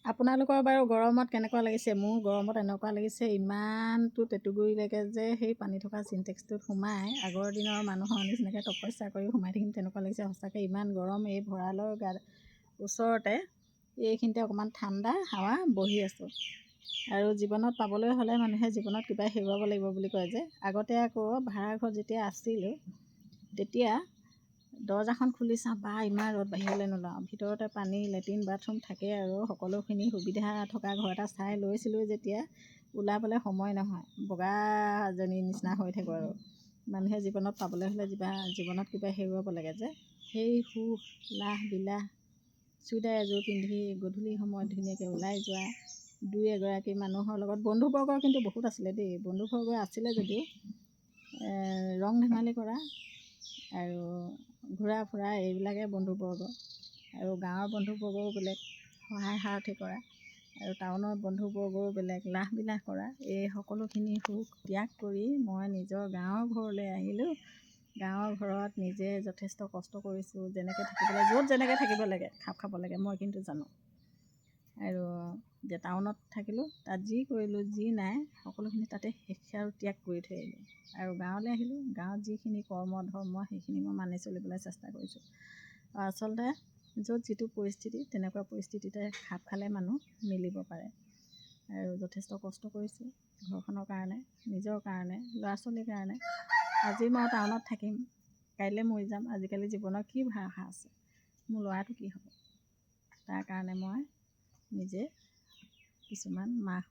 আপোনালোকৰ বাৰু গৰমত কেনেকুৱা লাগিছে? মোৰ গৰমত এনেকুৱা লাগিছে ইমানটো টেটুগুৰিলৈকে যে সেই পানী থকা চিনটেক্সটোত সোমাই আগৰ দিনৰ মানুহৰ নিচিনাকৈ তপস্যা কৰি সোমাই থাকিম তেনেকুৱা লাগিছে। সঁচাকৈ ইমান গৰম। এই ভঁৰালৰ ওচৰতে এইখিনিতে অকণমান ঠাণ্ডা হাৱা বহি আছোঁ। আৰু জীৱনত পাবলৈ হ'লে মানুহে জীৱনত কিবা হেৰুৱাব লাগিব বুলি কয় যে। আগতে আকৌ ভাড়াঘৰত যেতিয়া আছিলোঁ তেতিয়া দৰ্জাখন খুলি চাওঁ, বা ইমান ৰ'দ, বাহিৰলৈ নোলাওঁ। ভিতৰতে পানী, লেট্ৰিন, বাথৰুম থাকে আৰু সকলোখিনি সুবিধা থকা ঘৰ এটা চাই লৈছিলোঁ যেতিয়া ওলাবলৈ সময় নহয়, বগা এজনীৰ নিচিনা হৈ থাকোঁ। আৰু মানুহে জীৱনত পাবলৈ হ'লে জীৱনত কিবা হেৰুৱাব লাগে যে। সেই সুখ, লাহ বিলাহ, চুইদাৰ এযোৰ পিন্ধি গধূলি সময়ত ধুনীয়াকৈ ওলাই যোৱা, দুই এগৰাকী মানুহৰ লগত বন্ধুবৰ্গ কিন্তু বহুত আছিলে দেই। বন্ধুবৰ্গ আছিলে যদিও ৰং ধেমালি কৰা আৰু ঘূৰা ফুৰা এইবিলাকে বন্ধুবৰ্গ। আৰু গাঁৱৰ বন্ধুবৰ্গও বেলেগ, সহায় সাৰথি কৰা। আৰু টাউনৰ বন্ধুবৰ্গও বেলেগ, লাহ বিলাহ কৰা। এই সকলোখিনি সুখ ত্যাগ কৰি মই নিজৰ গাঁৱৰ ঘৰলৈ আহিলোঁ। গাঁৱৰ ঘৰত নিজে যথেষ্ট কষ্ট কৰিছোঁ। যেনেকৈ থাকিবলৈ, য'ত যেনেকৈ থাকিব লাগে, খাপ খাব লাগে মই কিন্তু জানো। আৰু যে টাউনত থাকিলোঁ, তাত যি কৰিলোঁ, যি নাই সকলোখিনি তাতে শেষ আৰু ত্যাগ কৰি থৈ আহিলোঁ। আৰু গাঁৱলৈ আহিলোঁ, গাঁৱত যিখিনি কৰ্ম ধৰ্ম সেইখিনি মই মানি চলিবলৈ চেষ্টা কৰিছোঁ। আচলতে য'ত যিটো পৰিস্থিতি, তেনেকুৱা পৰিস্থিতিতে খাপ খালে মানুহ মিলিব পাৰে। আৰু যথেষ্ট কষ্ট কৰিছোঁ ঘৰখনৰ কাৰণে, নিজৰ কাৰণে, ল'ৰা ছোৱালীৰ কাৰণে। আজি মই টাউনত থাকিম, কাইলৈ মৰি যাম। আজিকালি জীৱনৰ কি ভৰসা আছে? মোৰ ল'ৰাটো কি হ'ব? তাৰ কাৰণে মই নিজে কিছুমান মাহ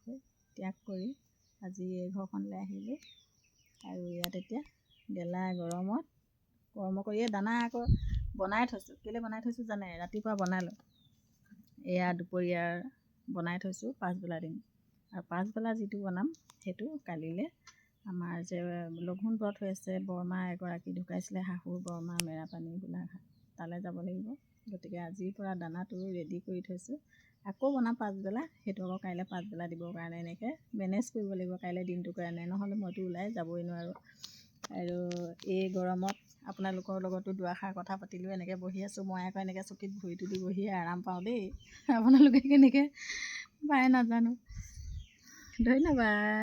ত্যাগ কৰি আজি এই ঘৰখনলৈ আহিলোঁ। আৰু ইয়াত এতিয়া গেলা গৰমত কৰ্ম কৰি দানা আকৌ বনাই থৈছোঁ। কেলৈ বনাই থৈছোঁ জানে? ৰাতিপুৱা বনালোঁ, এয়া দুপৰীয়াৰ বনাই থৈছোঁ, পাছবেলা দিম। আৰু পাছবেলা যিটো বনাম সেইটো কালিলৈ আমাৰ যে লঘোণ ব্ৰত হৈ আছে, বৰমা এগৰাকী ঢুকাইছিলে, শাহুৰ বৰমা মেৰাপানী গোলাঘাট, তালৈ যাব লাগিব। গতিকে আজিৰ পৰা দানাটো ৰেডি কৰি থৈছোঁ। আকৌ বনাম পাছবেলা, সেইটো আকৌ কাইলৈ পাছবেলা দিবৰ কাৰণে এনেকৈ মেনেজ কৰিব লাগিব কাইলৈ দিনটোৰ কাৰণে, নহ'লে মইতো ওলাই যাবই নোৱাৰোঁ। আৰু এই গৰমত আপোনালোকৰ লগতো দুআষাৰ কথা পাতিলোঁ, এনেকৈ বহি আছোঁ। মই আকৌ এনেকৈ চকীত ভৰিটো দি বহিয়ে আৰাম পাওঁ দেই। আপোনালোকে কেনেকৈ পায় নাজানো। ধন্যবাদ।